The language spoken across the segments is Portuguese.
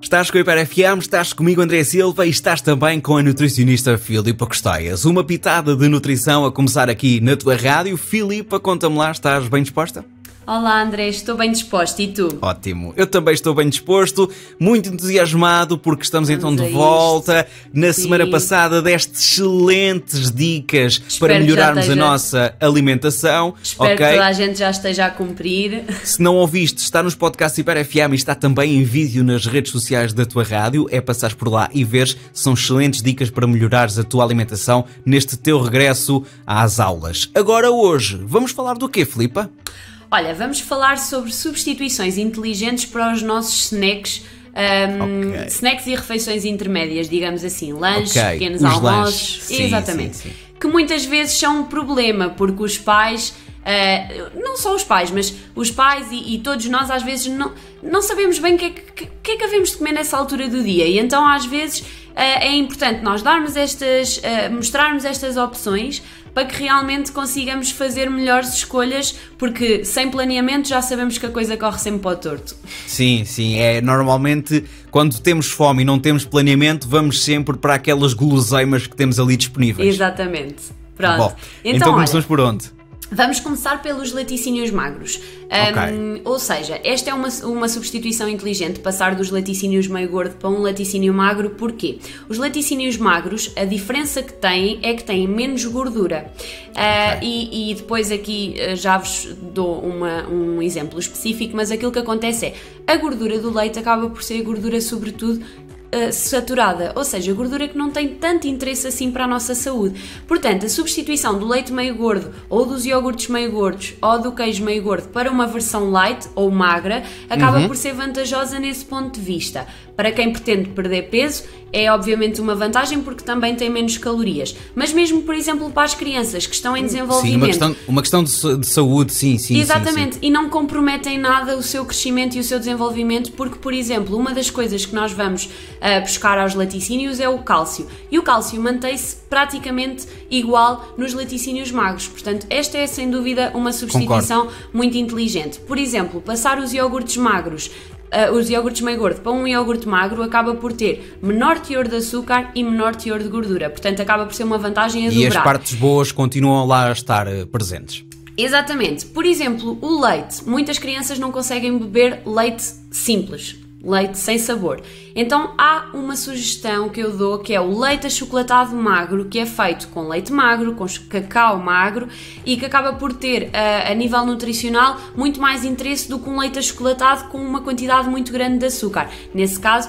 Estás com a Hiper FM, estás comigo André Silva e estás também com a nutricionista Filipa Costaias. Uma pitada de nutrição a começar aqui na tua rádio. Filipa, conta-me lá, estás bem disposta? Olá André, estou bem disposta, e tu? Ótimo, eu também estou bem disposto, muito entusiasmado porque estamos então de volta. Na semana passada deste excelentes dicas para melhorarmos a nossa alimentação. Espero que toda a gente já esteja a cumprir. Se não ouviste, está nos podcasts Hiper FM e está também em vídeo nas redes sociais da tua rádio. É passares por lá e veres, são excelentes dicas para melhorares a tua alimentação neste teu regresso às aulas. Agora hoje, vamos falar do quê, Filipa? Olha, vamos falar sobre substituições inteligentes para os nossos snacks, snacks e refeições intermédias, digamos assim, lanches, pequenos almoços, sim, exatamente, sim. Que muitas vezes são um problema, porque os pais, não só os pais, mas os pais e todos nós às vezes não sabemos bem o que é que havemos de comer nessa altura do dia, e então às vezes é importante nós mostrarmos estas opções para que realmente consigamos fazer melhores escolhas, porque sem planeamento já sabemos que a coisa corre sempre para o torto. Sim, normalmente quando temos fome e não temos planeamento, vamos sempre para aquelas guloseimas que temos ali disponíveis. Exatamente. Pronto. Bom, então começamos por onde? Vamos começar pelos laticínios magros. Ou seja, esta é uma substituição inteligente, passar dos laticínios meio gordo para um laticínio magro. Porquê? Os laticínios magros, a diferença que têm é que têm menos gordura. E depois aqui já vos dou um exemplo específico, mas aquilo que acontece é, a gordura do leite acaba por ser gordura sobretudo saturada, ou seja, gordura que não tem tanto interesse assim para a nossa saúde. Portanto, a substituição do leite meio gordo ou dos iogurtes meio gordos ou do queijo meio gordo para uma versão light ou magra acaba por ser vantajosa nesse ponto de vista. Para quem pretende perder peso, é obviamente uma vantagem porque também tem menos calorias. Mas mesmo, por exemplo, para as crianças que estão em desenvolvimento... Sim, uma questão de saúde, sim. Exatamente, sim. E não comprometem nada o seu crescimento e o seu desenvolvimento, porque, por exemplo, uma das coisas que nós vamos buscar aos laticínios é o cálcio. E o cálcio mantém-se praticamente igual nos laticínios magros. Portanto, esta é sem dúvida uma substituição muito inteligente. Por exemplo, passar os iogurtes magros, os iogurtes meio gordo para um iogurte magro acaba por ter menor teor de açúcar e menor teor de gordura, portanto acaba por ser uma vantagem a dobrar. E as partes boas continuam lá a estar presentes. Exatamente. Por exemplo, o leite. Muitas crianças não conseguem beber leite simples, leite sem sabor. Então há uma sugestão que eu dou, que é o leite achocolatado magro, que é feito com leite magro, com cacau magro, e que acaba por ter, a nível nutricional, muito mais interesse do que um leite achocolatado com uma quantidade muito grande de açúcar. Nesse caso,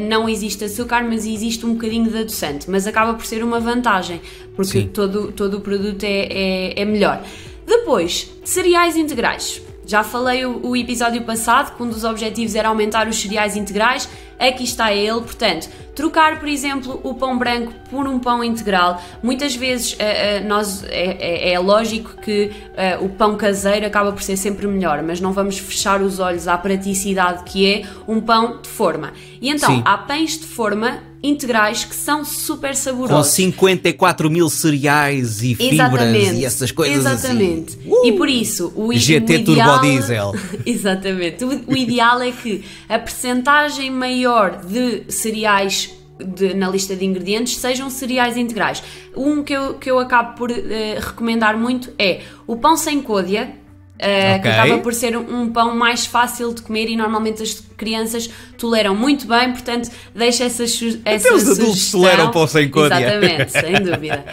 não existe açúcar, mas existe um bocadinho de adoçante, mas acaba por ser uma vantagem, porque todo o produto é melhor. Depois, cereais integrais. Já falei o episódio passado que um dos objetivos era aumentar os cereais integrais, aqui está ele, portanto, trocar, por exemplo, o pão branco por um pão integral. Muitas vezes é lógico que o pão caseiro acaba por ser sempre melhor, mas não vamos fechar os olhos à praticidade que é um pão de forma. E então, há pães de forma integrais que são super saborosos. Com 54 mil cereais e fibras e essas coisas assim. E por isso, o GT ideal... Turbo Diesel. Exatamente. O ideal é que a percentagem maior de cereais na lista de ingredientes sejam cereais integrais. Um que eu acabo por recomendar muito é o pão sem côdea, que acaba por ser um pão mais fácil de comer e normalmente as crianças toleram muito bem, portanto deixa essa sugestão. Os adultos toleram pão sem côdea. Exatamente, sem dúvida.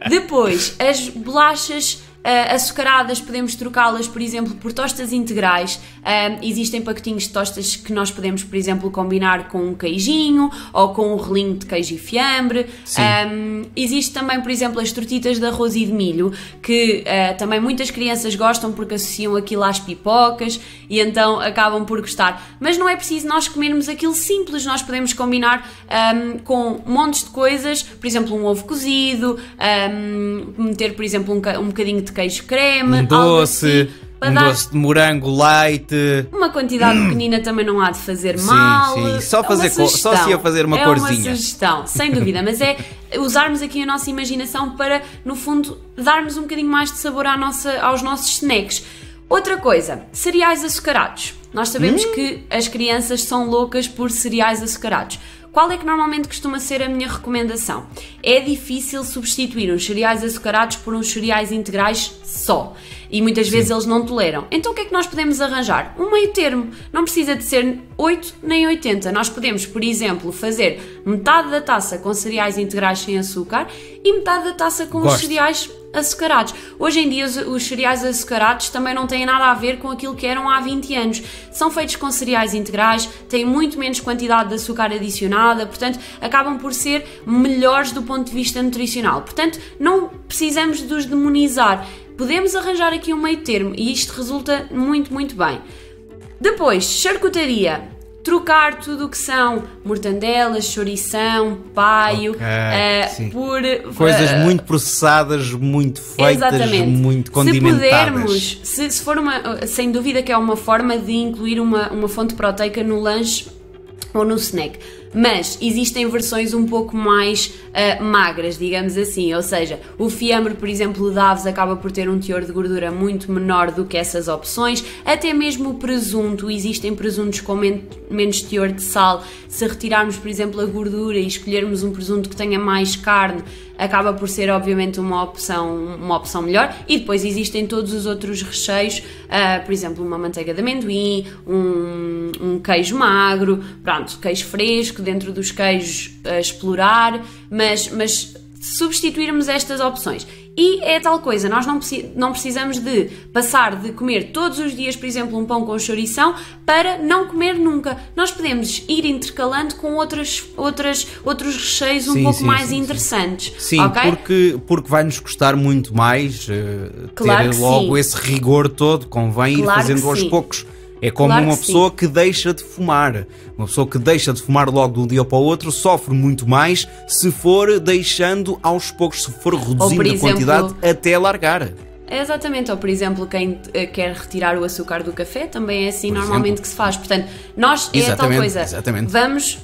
Depois, as bolachas açucaradas, podemos trocá-las, por exemplo, por tostas integrais. Existem pacotinhos de tostas que nós podemos, por exemplo, combinar com um queijinho ou com um relinho de queijo e fiambre. Existe também, por exemplo, as tortitas de arroz e de milho, que também muitas crianças gostam porque associam aquilo às pipocas e então acabam por gostar. Mas não é preciso nós comermos aquilo simples, nós podemos combinar com montes de coisas, por exemplo, um ovo cozido, meter, por exemplo, um bocadinho de queijo creme, um doce, assim, doce de morango light. Uma quantidade pequenina também não há de fazer mal. Sim. Só se ia fazer uma corzinha. É uma sugestão, sem dúvida, mas é usarmos aqui a nossa imaginação para, no fundo, darmos um bocadinho mais de sabor aos nossos snacks. Outra coisa, cereais açucarados. Nós sabemos que as crianças são loucas por cereais açucarados. Qual é que normalmente costuma ser a minha recomendação? É difícil substituir uns cereais açucarados por uns cereais integrais só. E muitas vezes eles não toleram. Então o que é que nós podemos arranjar? Um meio termo. Não precisa de ser 8 nem 80. Nós podemos, por exemplo, fazer metade da taça com cereais integrais sem açúcar e metade da taça com os cereais açucarados. Hoje em dia os cereais açucarados também não têm nada a ver com aquilo que eram há 20 anos. São feitos com cereais integrais, têm muito menos quantidade de açúcar adicionada, portanto acabam por ser melhores do ponto de vista nutricional. Portanto não precisamos de os demonizar. Podemos arranjar aqui um meio termo e isto resulta muito, muito bem. Depois, charcutaria. Trocar tudo o que são mortandelas, chourição, paio, por... coisas muito processadas, muito feitas, exatamente, muito condimentadas. Se pudermos, se for sem dúvida que é uma forma de incluir uma fonte proteica no lanche ou no snack. Mas existem versões um pouco mais magras, digamos assim, ou seja, o fiambre, por exemplo, da Aves acaba por ter um teor de gordura muito menor do que essas opções, até mesmo o presunto, existem presuntos com menos teor de sal. Se retirarmos, por exemplo, a gordura e escolhermos um presunto que tenha mais carne, acaba por ser obviamente uma opção melhor. E depois existem todos os outros recheios, por exemplo, uma manteiga de amendoim, um queijo magro, pronto, queijo fresco, dentro dos queijos a explorar, mas substituirmos estas opções. E é tal coisa, nós não precisamos de passar de comer todos os dias, por exemplo, um pão com chourição para não comer nunca. Nós podemos ir intercalando com outros recheios um pouco mais interessantes. Sim, okay? porque vai-nos custar muito mais claro ter logo esse rigor todo, convém ir fazendo aos poucos. É como uma pessoa que deixa de fumar. Uma pessoa que deixa de fumar logo de um dia para o outro sofre muito mais se for deixando aos poucos, se for reduzindo a quantidade até largar. Exatamente, ou por exemplo, quem quer retirar o açúcar do café, também é assim normalmente que se faz. Portanto, nós é a tal coisa, vamos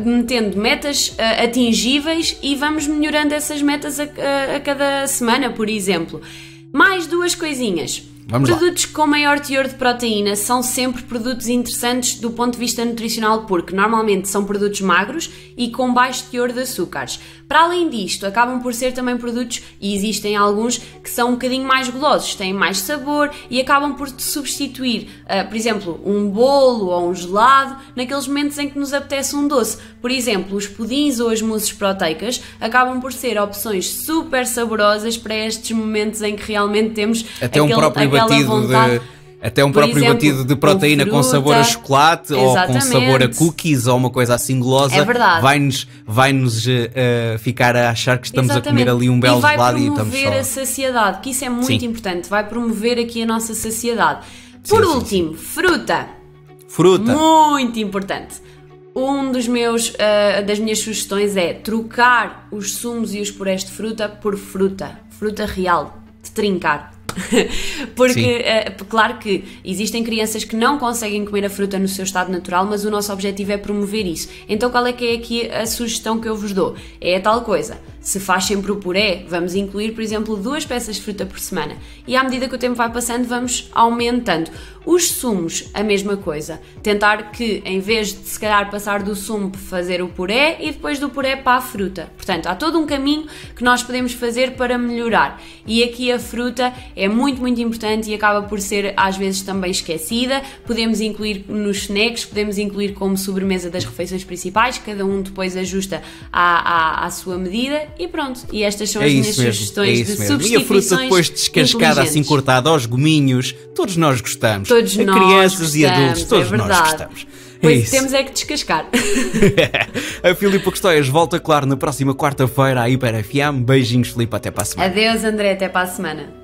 metendo metas atingíveis e vamos melhorando essas metas a cada semana, por exemplo. Mais duas coisinhas. Produtos com maior teor de proteína são sempre produtos interessantes do ponto de vista nutricional, porque normalmente são produtos magros e com baixo teor de açúcares. Para além disto, acabam por ser também produtos, e existem alguns que são um bocadinho mais golosos, têm mais sabor e acabam por substituir, por exemplo, um bolo ou um gelado naqueles momentos em que nos apetece um doce. Por exemplo, os pudins ou as mousses proteicas acabam por ser opções super saborosas para estes momentos em que realmente temos batido de proteína com sabor a chocolate ou com sabor a cookies ou uma coisa assim gulosa. É verdade. Vai-nos ficar a achar que estamos a comer ali um belo gelado e estamos só... vai promover a saciedade, que isso é muito importante. Vai promover aqui a nossa saciedade. Por último, fruta. Muito importante. Das minhas sugestões é trocar os sumos e os purés de fruta por fruta real, de trincar. Porque, claro que existem crianças que não conseguem comer a fruta no seu estado natural, mas o nosso objetivo é promover isso. Então qual é que é aqui a sugestão que eu vos dou? É a tal coisa, se faz sempre o puré, vamos incluir, por exemplo, 2 peças de fruta por semana. E à medida que o tempo vai passando, vamos aumentando. Os sumos, a mesma coisa. Tentar que, em vez de se calhar passar do sumo para fazer o puré e depois do puré para a fruta. Portanto, há todo um caminho que nós podemos fazer para melhorar. E aqui a fruta é muito, muito importante e acaba por ser, às vezes, também esquecida. Podemos incluir nos snacks, podemos incluir como sobremesa das refeições principais. Cada um depois ajusta à sua medida e pronto. E estas são as minhas sugestões de substituições. E a fruta depois descascada, assim cortada aos gominhos, todos nós gostamos. Todos nós crianças gostamos, e adultos, todos nós gostamos. Pois temos é que descascar. A Filipa Custóias volta, claro, na próxima quarta-feira à Hiper FM. Beijinhos, Filipa, até para a semana. Adeus, André, até para a semana.